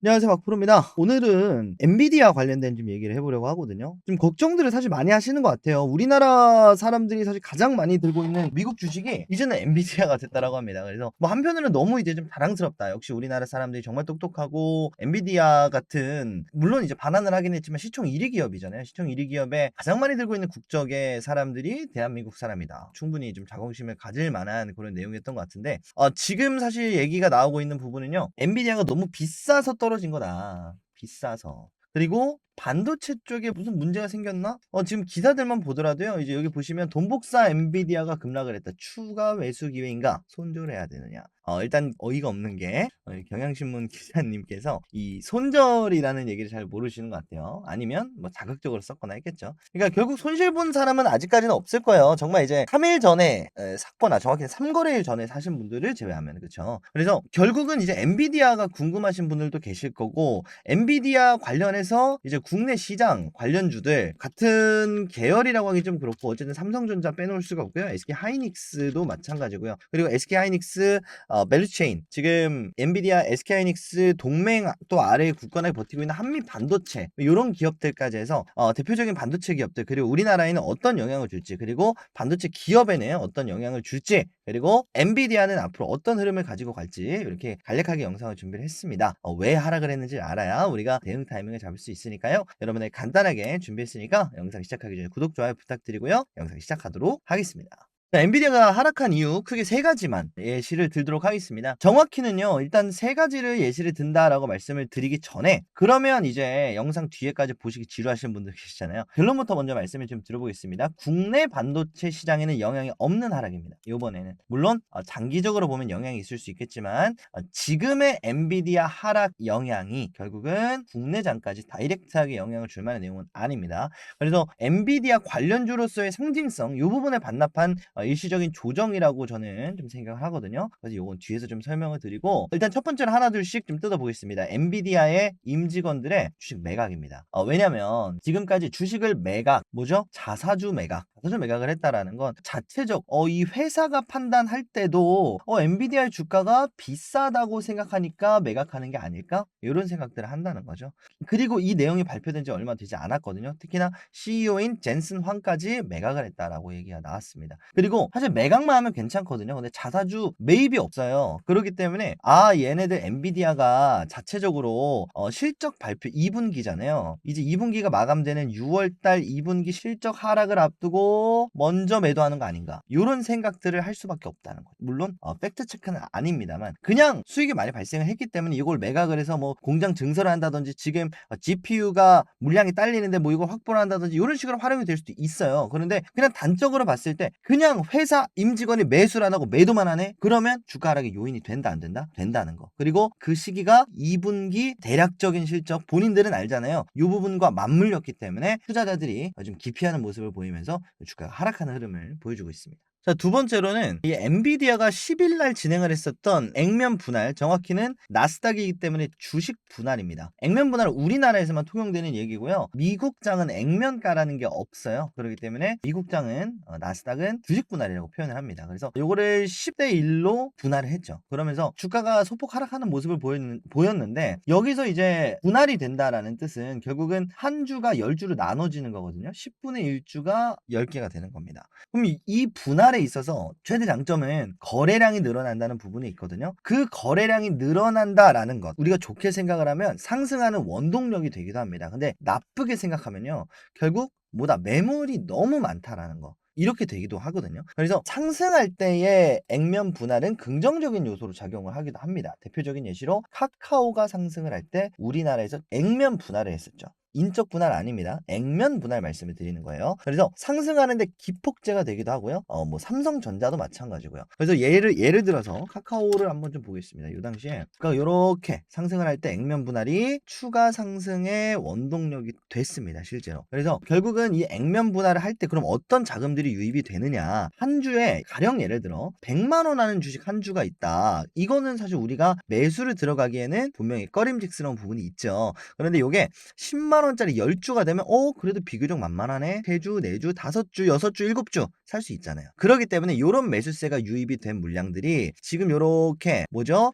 안녕하세요. 박프로입니다. 오늘은 엔비디아 관련된 좀 얘기를 해보려고 하거든요. 좀 걱정들을 사실 많이 하시는 것 같아요. 우리나라 사람들이 사실 가장 많이 들고 있는 미국 주식이 이제는 엔비디아가 됐다라고 합니다. 그래서 뭐 한편으로는 너무 이제 좀 자랑스럽다. 역시 우리나라 사람들이 정말 똑똑하고 엔비디아 같은, 물론 이제 반환을 하긴 했지만 시총 1위 기업이잖아요. 시총 1위 기업에 가장 많이 들고 있는 국적의 사람들이 대한민국 사람이다. 충분히 좀 자긍심을 가질 만한 그런 내용이었던 것 같은데, 지금 사실 얘기가 나오고 있는 부분은요, 엔비디아가 너무 비싸서 떨어진 거다. 비싸서. 그리고 반도체 쪽에 무슨 문제가 생겼나? 지금 기사들만 보더라도요, 이제 여기 보시면 돈복사 엔비디아가 급락을 했다. 추가 매수 기회인가? 손절해야 되느냐? 일단 어이가 없는 게, 경향신문 기자님께서 이 손절이라는 얘기를 잘 모르시는 것 같아요. 아니면 뭐 자극적으로 썼거나 했겠죠. 그러니까 결국 손실 본 사람은 아직까지는 없을 거예요. 정말 이제 3일 전에 샀거나, 정확히 3거래일 전에 사신 분들을 제외하면. 그렇죠. 그래서 결국은 이제 엔비디아가 궁금하신 분들도 계실 거고, 엔비디아 관련해서 이제 국내 시장 관련주들 같은 계열이라고 하기 좀 그렇고, 어쨌든 삼성전자 빼놓을 수가 없고요. SK 하이닉스도 마찬가지고요. 그리고 SK 하이닉스, 밸류체인, 지금 엔비디아, SK 하이닉스 동맹 또 아래에 굳건하게 버티고 있는 한미 반도체, 이런 기업들까지 해서 대표적인 반도체 기업들, 그리고 우리나라에는 어떤 영향을 줄지, 그리고 반도체 기업에는 어떤 영향을 줄지, 그리고 엔비디아는 앞으로 어떤 흐름을 가지고 갈지, 이렇게 간략하게 영상을 준비를 했습니다. 왜 하락을 했는지 알아야 우리가 대응 타이밍을 잡을 수 있으니까요. 여러분들 간단하게 준비했으니까 영상 시작하기 전에 구독, 좋아요 부탁드리고요. 영상 시작하도록 하겠습니다. 자, 엔비디아가 하락한 이유 크게 세 가지만 예시를 들도록 하겠습니다. 정확히는요, 일단 세 가지를 예시를 든다라고 말씀을 드리기 전에, 그러면 이제 영상 뒤에까지 보시기 지루하시는 분들 계시잖아요. 결론부터 먼저 말씀을 좀 들어보겠습니다. 국내 반도체 시장에는 영향이 없는 하락입니다. 이번에는 물론 장기적으로 보면 영향이 있을 수 있겠지만, 지금의 엔비디아 하락 영향이 결국은 국내장까지 다이렉트하게 영향을 줄 만한 내용은 아닙니다. 그래서 엔비디아 관련주로서의 상징성, 이 부분에 반납한 일시적인 조정이라고 저는 좀 생각을 하거든요. 그래서 이건 뒤에서 좀 설명을 드리고, 일단 첫 번째로 하나 둘씩 좀 뜯어보겠습니다. 엔비디아의 임직원들의 주식 매각입니다. 왜냐면 지금까지 주식을 매각, 뭐죠? 자사주 매각을 했다라는 건 자체적 이 회사가 판단할 때도 엔비디아의 주가가 비싸다고 생각하니까 매각하는 게 아닐까? 이런 생각들을 한다는 거죠. 그리고 이 내용이 발표된 지 얼마 되지 않았거든요. 특히나 CEO인 젠슨 황까지 매각을 했다라고 얘기가 나왔습니다. 그리고 사실 매각만 하면 괜찮거든요. 근데 자사주 매입이 없어요. 그렇기 때문에 얘네들 엔비디아가 자체적으로 실적 발표 2분기잖아요. 이제 2분기가 마감되는 6월달 2분기 실적 하락을 앞두고 먼저 매도하는 거 아닌가, 이런 생각들을 할 수밖에 없다는 거죠. 물론 팩트 체크는 아닙니다만, 그냥 수익이 많이 발생을 했기 때문에 이걸 매각을 해서 뭐 공장 증설을 한다든지, 지금 GPU가 물량이 딸리는데 뭐 이걸 확보를 한다든지, 이런 식으로 활용이 될 수도 있어요. 그런데 그냥 단적으로 봤을 때 그냥 회사 임직원이 매수를 안 하고 매도만 하네? 그러면 주가 하락의 요인이 된다 안 된다? 된다는 거. 그리고 그 시기가 2분기 대략적인 실적, 본인들은 알잖아요. 이 부분과 맞물렸기 때문에 투자자들이 좀 기피하는 모습을 보이면서 주가가 하락하는 흐름을 보여주고 있습니다. 자, 두 번째로는 이 엔비디아가 10일 날 진행을 했었던 액면 분할, 정확히는 나스닥이기 때문에 주식 분할입니다. 액면 분할은 우리나라에서만 통용되는 얘기고요. 미국장은 액면가라는 게 없어요. 그렇기 때문에 미국장은, 나스닥은 주식 분할이라고 표현을 합니다. 그래서 요거를 10대 1로 분할을 했죠. 그러면서 주가가 소폭 하락하는 모습을 보였는데, 여기서 이제 분할이 된다라는 뜻은 결국은 한 주가 10주로 나눠지는 거거든요. 10분의 1주가 10개가 되는 겁니다. 그럼 이 분할에 있어서 최대 장점은 거래량이 늘어난다는 부분이 있거든요. 그 거래량이 늘어난다라는 것, 우리가 좋게 생각을 하면 상승하는 원동력이 되기도 합니다. 근데 나쁘게 생각하면요, 결국 뭐다, 매물이 너무 많다라는 거, 이렇게 되기도 하거든요. 그래서 상승할 때의 액면 분할은 긍정적인 요소로 작용을 하기도 합니다. 대표적인 예시로 카카오가 상승을 할 때 우리나라에서 액면 분할을 했었죠. 인적 분할 아닙니다. 액면 분할 말씀을 드리는 거예요. 그래서 상승하는데 기폭제가 되기도 하고요. 뭐 삼성전자도 마찬가지고요. 그래서 예를 들어서 카카오를 한번 좀 보겠습니다. 이 당시에 그러니까 이렇게 상승을 할 때 액면 분할이 추가 상승의 원동력이 됐습니다. 실제로. 그래서 결국은 이 액면 분할을 할 때 그럼 어떤 자금들이 유입이 되느냐? 한 주에 가령 예를 들어 100만 원 하는 주식 한 주가 있다. 이거는 사실 우리가 매수를 들어가기에는 분명히 꺼림직스러운 부분이 있죠. 그런데 이게 10만 10만 원짜리 10주가 되면 그래도 비교적 만만하네. 3주, 4주, 5주, 6주, 7주 살 수 있잖아요. 그렇기 때문에 요런 매수세가 유입이 된 물량들이 지금 요렇게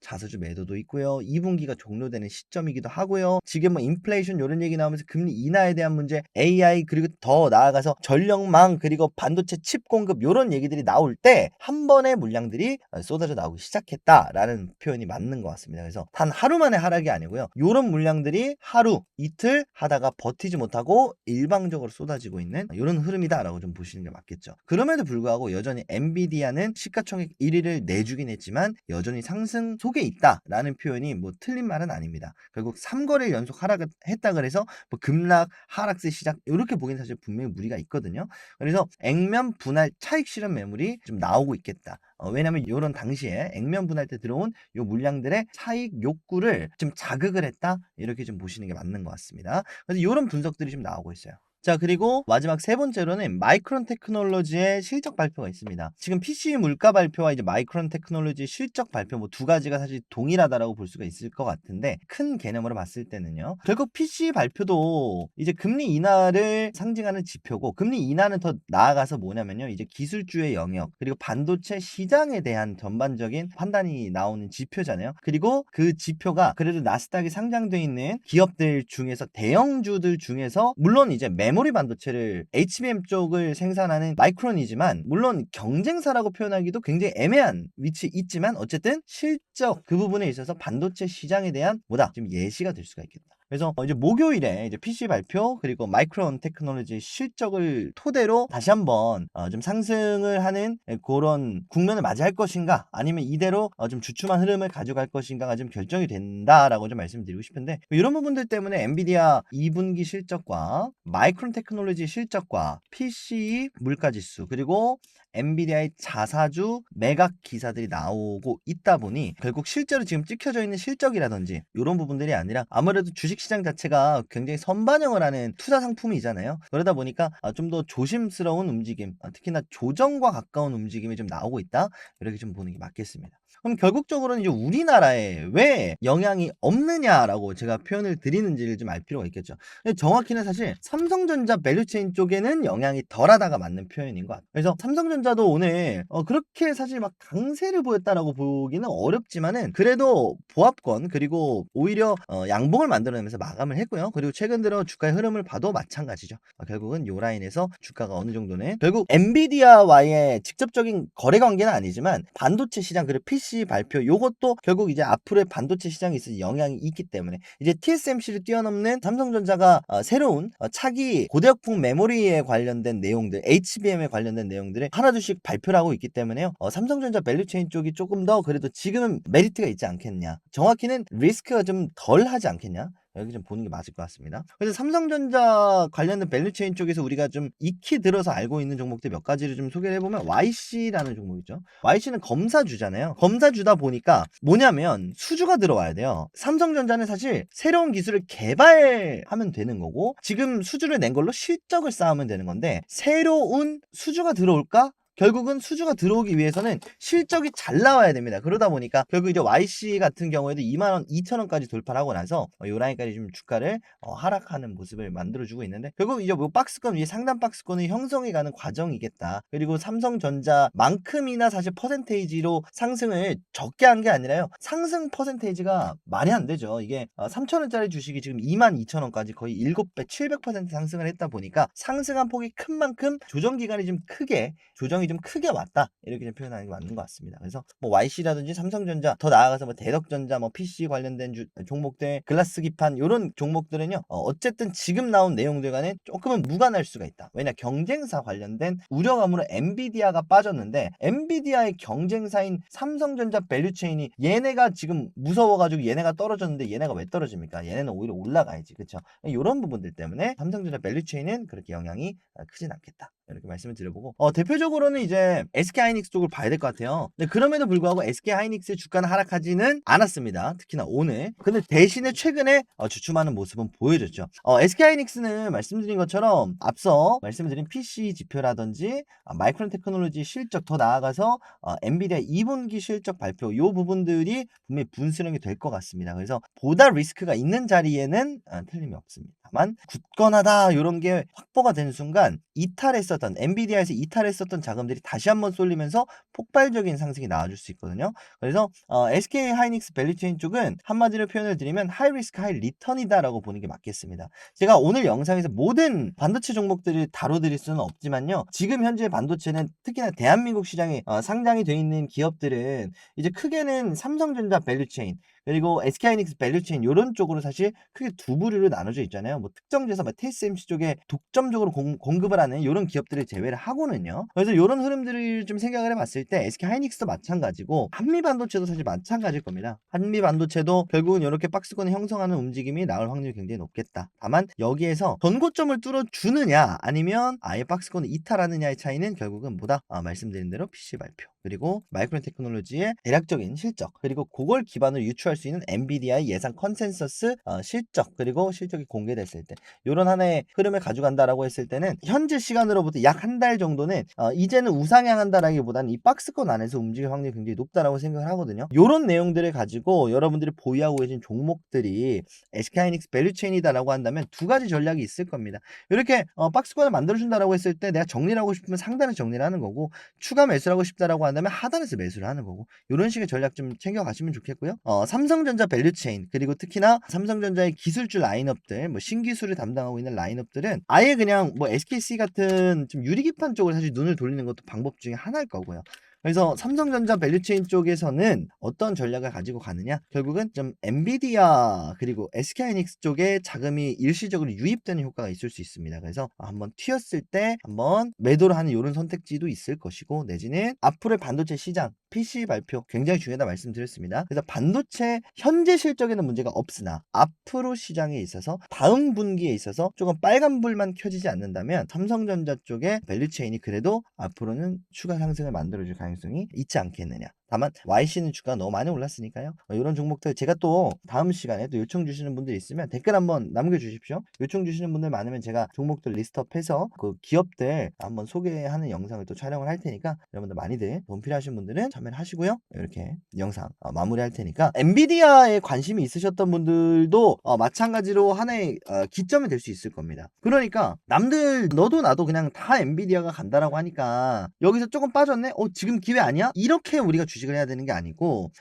자사주 매도도 있고요. 2분기가 종료되는 시점이기도 하고요. 지금 뭐 인플레이션 요런 얘기 나오면서 금리 인하에 대한 문제, AI 그리고 더 나아가서 전력망 그리고 반도체 칩 공급 요런 얘기들이 나올 때 한 번에 물량들이 쏟아져 나오기 시작했다라는 표현이 맞는 것 같습니다. 그래서 단 하루 만에 하락이 아니고요. 요런 물량들이 하루, 이틀 하다가 버티지 못하고 일방적으로 쏟아지고 있는 이런 흐름이다라고 좀 보시는 게 맞겠죠. 그럼에도 불구하고 여전히 엔비디아는 시가총액 1위를 내주긴 했지만 여전히 상승 속에 있다라는 표현이 뭐 틀린 말은 아닙니다. 결국 3거래일 연속 하락을 했다 그래서 뭐 급락, 하락세 시작 이렇게 보기엔 사실 분명히 무리가 있거든요. 그래서 액면 분할 차익 실현 매물이 좀 나오고 있겠다. 왜냐면 이런 당시에 액면 분할 때 들어온 요 물량들의 차익 욕구를 좀 자극을 했다 이렇게 좀 보시는 게 맞는 것 같습니다. 그래서 이런 분석들이 좀 나오고 있어요. 자, 그리고 마지막 세 번째로는 마이크론 테크놀로지의 실적 발표가 있습니다. 지금 PC 물가 발표와 이제 마이크론 테크놀로지 실적 발표 뭐 두 가지가 사실 동일하다라고 볼 수가 있을 것 같은데 큰 개념으로 봤을 때는요. 결국 PC 발표도 이제 금리 인하를 상징하는 지표고 금리 인하는 더 나아가서 뭐냐면요. 이제 기술주의 영역 그리고 반도체 시장에 대한 전반적인 판단이 나오는 지표잖아요. 그리고 그 지표가 그래도 나스닥에 상장돼 있는 기업들 중에서 대형주들 중에서 물론 이제 메모리 반도체를 HBM 쪽을 생산하는 마이크론이지만 물론 경쟁사라고 표현하기도 굉장히 애매한 위치에 있지만 어쨌든 실적 그 부분에 있어서 반도체 시장에 대한 뭐다 지금 예시가 될 수가 있겠다. 그래서 이제 목요일에 이제 PC 발표 그리고 마이크론 테크놀로지 실적을 토대로 다시 한번 좀 상승을 하는 그런 국면을 맞이할 것인가 아니면 이대로 좀 주춤한 흐름을 가져갈 것인가가 좀 결정이 된다라고 좀 말씀드리고 싶은데 이런 부분들 때문에 엔비디아 2분기 실적과 마이크론 테크놀로지 실적과 PC 물가지수 그리고 엔비디아의 자사주 매각 기사들이 나오고 있다 보니 결국 실제로 지금 찍혀져 있는 실적이라든지 이런 부분들이 아니라 아무래도 주식시장 자체가 굉장히 선반영을 하는 투자 상품이잖아요. 그러다 보니까 좀 더 조심스러운 움직임, 특히나 조정과 가까운 움직임이 좀 나오고 있다. 이렇게 좀 보는 게 맞겠습니다. 그럼 결국적으로는 이제 우리나라에 왜 영향이 없느냐라고 제가 표현을 드리는지를 좀 알 필요가 있겠죠. 근데 정확히는 사실 삼성전자 밸류체인 쪽에는 영향이 덜하다가 맞는 표현인 것 같아요. 그래서 삼성전자도 오늘 그렇게 사실 막 강세를 보였다라고 보기는 어렵지만은 그래도 보합권 그리고 오히려 양봉을 만들어내면서 마감을 했고요. 그리고 최근 들어 주가의 흐름을 봐도 마찬가지죠. 결국은 요 라인에서 주가가 어느 정도는 결국 엔비디아와의 직접적인 거래 관계는 아니지만 반도체 시장 그리고 PC 발표 요것도 결국 이제 앞으로의 반도체 시장에 있어서 영향이 있기 때문에 이제 TSMC를 뛰어넘는 삼성전자가 새로운 차기 고대역풍 메모리에 관련된 내용들 HBM에 관련된 내용들을 하나둘씩 발표를 하고 있기 때문에요. 삼성전자 밸류체인 쪽이 조금 더 그래도 지금은 메리트가 있지 않겠냐 정확히는 리스크가 좀 덜 하지 않겠냐 여기 좀 보는 게 맞을 것 같습니다. 그래서 삼성전자 관련된 밸류체인 쪽에서 우리가 좀 익히 들어서 알고 있는 종목들 몇 가지를 좀 소개를 해보면 YC라는 종목이죠. YC는 검사주잖아요. 검사주다 보니까 뭐냐면 수주가 들어와야 돼요. 삼성전자는 사실 새로운 기술을 개발하면 되는 거고 지금 수주를 낸 걸로 실적을 쌓으면 되는 건데 새로운 수주가 들어올까? 결국은 수주가 들어오기 위해서는 실적이 잘 나와야 됩니다. 그러다 보니까 결국 이제 YC 같은 경우에도 2만원, 2천원까지 돌파를 하고 나서 요 라인까지 좀 주가를 하락하는 모습을 만들어주고 있는데 결국 이제 뭐 박스권 위에 상단 박스권을 형성해가는 과정이겠다. 그리고 삼성전자만큼이나 사실 퍼센테이지로 상승을 적게 한 게 아니라요. 상승 퍼센테이지가 말이 안 되죠. 이게 3천원짜리 주식이 지금 22,000원까지 거의 7배, 700% 상승을 했다 보니까 상승한 폭이 큰 만큼 조정 기간이 좀 크게 조정이 좀 크게 왔다 이렇게 좀 표현하는 게 맞는 것 같습니다. 그래서 뭐 YC라든지 삼성전자 더 나아가서 뭐 대덕전자 뭐 PC 관련된 종목들 글라스 기판 이런 종목들은요 어쨌든 지금 나온 내용들과는 조금은 무관할 수가 있다. 왜냐 경쟁사 관련된 우려감으로 엔비디아가 빠졌는데 엔비디아의 경쟁사인 삼성전자 밸류체인이 얘네가 지금 무서워가지고 얘네가 떨어졌는데 얘네가 왜 떨어집니까? 얘네는 오히려 올라가야지 그렇죠? 이런 부분들 때문에 삼성전자 밸류체인은 그렇게 영향이 크진 않겠다. 이렇게 말씀을 드려보고 대표적으로는 이제 SK하이닉스 쪽을 봐야 될 것 같아요. 근데 그럼에도 불구하고 SK하이닉스의 주가는 하락하지는 않았습니다. 특히나 오늘. 근데 대신에 최근에 주춤하는 모습은 보여줬죠. SK하이닉스는 말씀드린 것처럼 앞서 말씀드린 PC 지표라든지 마이크론 테크놀로지 실적 더 나아가서 엔비디아 2분기 실적 발표 이 부분들이 분명히 분수령이 될 것 같습니다. 그래서 보다 리스크가 있는 자리에는 틀림이 없습니다. 다만 굳건하다 이런 게 확보가 되는 순간 이탈했었던 엔비디아에서 이탈했었던 자금들이 다시 한번 쏠리면서 폭발적인 상승이 나와줄 수 있거든요. 그래서 SK 하이닉스 밸류체인 쪽은 한마디로 표현을 드리면 하이 리스크 하이 리턴이다라고 보는 게 맞겠습니다. 제가 오늘 영상에서 모든 반도체 종목들을 다뤄드릴 수는 없지만요. 지금 현재 반도체는 특히나 대한민국 시장에 상장이 돼 있는 기업들은 이제 크게는 삼성전자 밸류체인 그리고 SK하이닉스 밸류체인 요런 쪽으로 사실 크게 두 부류로 나눠져 있잖아요. 뭐 특정지에서 TSMC 쪽에 독점적으로 공급을 하는 요런 기업들을 제외를 하고는요. 그래서 요런 흐름들을 좀 생각을 해봤을 때 SK하이닉스도 마찬가지고 한미반도체도 사실 마찬가지일 겁니다. 한미반도체도 결국은 이렇게 박스권을 형성하는 움직임이 나올 확률이 굉장히 높겠다. 다만 여기에서 전고점을 뚫어주느냐 아니면 아예 박스권을 이탈하느냐의 차이는 결국은 뭐다? 말씀드린 대로 PC 발표 그리고 마이크론 테크놀로지의 대략적인 실적 그리고 그걸 기반으로 유추할 수 있는 엔비디아의 예상 컨센서스 실적 그리고 실적이 공개됐을 때 이런 하나의 흐름을 가져간다라고 했을 때는 현재 시간으로부터 약 한 달 정도는 이제는 우상향한다라기보다는 이 박스권 안에서 움직일 확률이 굉장히 높다라고 생각을 하거든요. 이런 내용들을 가지고 여러분들이 보유하고 계신 종목들이 SK하이닉스 밸류체인이다라고 한다면 두 가지 전략이 있을 겁니다. 이렇게 박스권을 만들어준다라고 했을 때 내가 정리를 하고 싶으면 상단에서 정리를 하는 거고 추가 매수를 하고 싶다라고 한다면 하단에서 매수를 하는 거고 이런 식의 전략 좀 챙겨가시면 좋겠고요. 삼성전자 밸류체인 그리고 특히나 삼성전자의 기술주 라인업들 뭐 신기술을 담당하고 있는 라인업들은 아예 그냥 뭐 SKC 같은 좀 유리기판 쪽을 사실 눈을 돌리는 것도 방법 중에 하나일 거고요. 그래서 삼성전자 밸류체인 쪽에서는 어떤 전략을 가지고 가느냐 결국은 좀 엔비디아 그리고 SK하이닉스 쪽에 자금이 일시적으로 유입되는 효과가 있을 수 있습니다. 그래서 한번 튀었을 때 한번 매도를 하는 이런 선택지도 있을 것이고 내지는 앞으로의 반도체 시장 PC 발표 굉장히 중요하다 말씀드렸습니다. 그래서 반도체 현재 실적에는 문제가 없으나 앞으로 시장에 있어서 다음 분기에 있어서 조금 빨간불만 켜지지 않는다면 삼성전자 쪽의 밸류체인이 그래도 앞으로는 추가 상승을 만들어줄 가능성이 있지 않겠느냐. 다만 YC는 주가가 너무 많이 올랐으니까요. 이런 종목들 제가 또 다음 시간에 또 요청 주시는 분들 있으면 댓글 한번 남겨주십시오. 요청 주시는 분들 많으면 제가 종목들 리스트업해서 그 기업들 한번 소개하는 영상을 또 촬영을 할 테니까 여러분들 많이들 도움 필요하신 분들은 참여를 하시고요. 이렇게 영상 마무리할 테니까 엔비디아에 관심이 있으셨던 분들도 마찬가지로 하나의 기점이 될 수 있을 겁니다. 그러니까 남들 너도 나도 그냥 다 엔비디아가 간다라고 하니까 여기서 조금 빠졌네? 지금 기회 아니야? 이렇게 우리가 주식을 해야 되는 게 아니고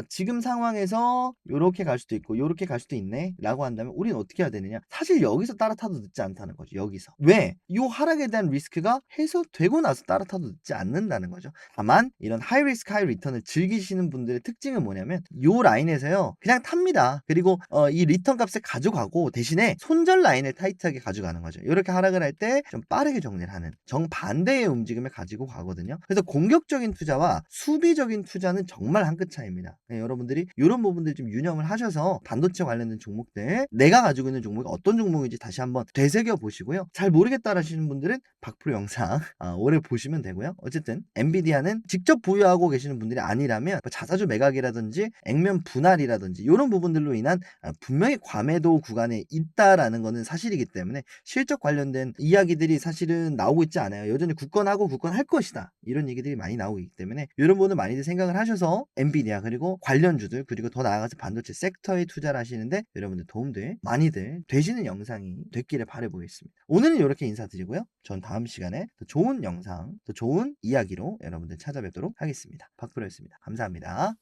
지금 상황에서 요렇게 갈 수도 있고 요렇게 갈 수도 있네 라고 한다면 우리는 어떻게 해야 되느냐 사실 여기서 따라타도 늦지 않다는 거죠. 여기서 왜? 요 하락에 대한 리스크가 해소되고 나서 따라타도 늦지 않는다는 거죠. 다만 이런 하이 리스크 하이 리턴을 즐기시는 분들의 특징은 뭐냐면 요 라인에서요 그냥 탑니다. 그리고 이 리턴 값을 가져가고 대신에 손절 라인을 타이트하게 가져가는 거죠. 이렇게 하락을 할 때 좀 빠르게 정리를 하는 정반대의 움직임을 가지고 가거든요. 그래서 공격적인 투자와 수비적인 투자는 정말 한 끗 차이입니다. 네, 여러분들이 이런 부분들 좀 유념을 하셔서 반도체 관련된 종목들 내가 가지고 있는 종목이 어떤 종목인지 다시 한번 되새겨 보시고요. 잘 모르겠다 하시는 분들은 박프로 영상 오래 보시면 되고요. 어쨌든 엔비디아는 직접 보유하고 계시는 분들이 아니라면 자사주 매각이라든지 액면 분할이라든지 이런 부분들로 인한 분명히 과매도 구간에 있다라는 거는 사실이기 때문에 실적 관련된 이야기들이 사실은 나오고 있지 않아요. 여전히 굳건하고 굳건할 것이다. 이런 얘기들이 많이 나오고 있기 때문에 이런 부분을 많이들 생각을 하셔서 엔비디아 그리고 관련주들 그리고 더 나아가서 반도체 섹터에 투자를 하시는데 여러분들 도움들 많이들 되시는 영상이 됐기를 바라보겠습니다. 오늘은 이렇게 인사드리고요. 전 다음 시간에 더 좋은 영상, 더 좋은 이야기로 여러분들 찾아뵙도록 하겠습니다. 박프로였습니다. 감사합니다.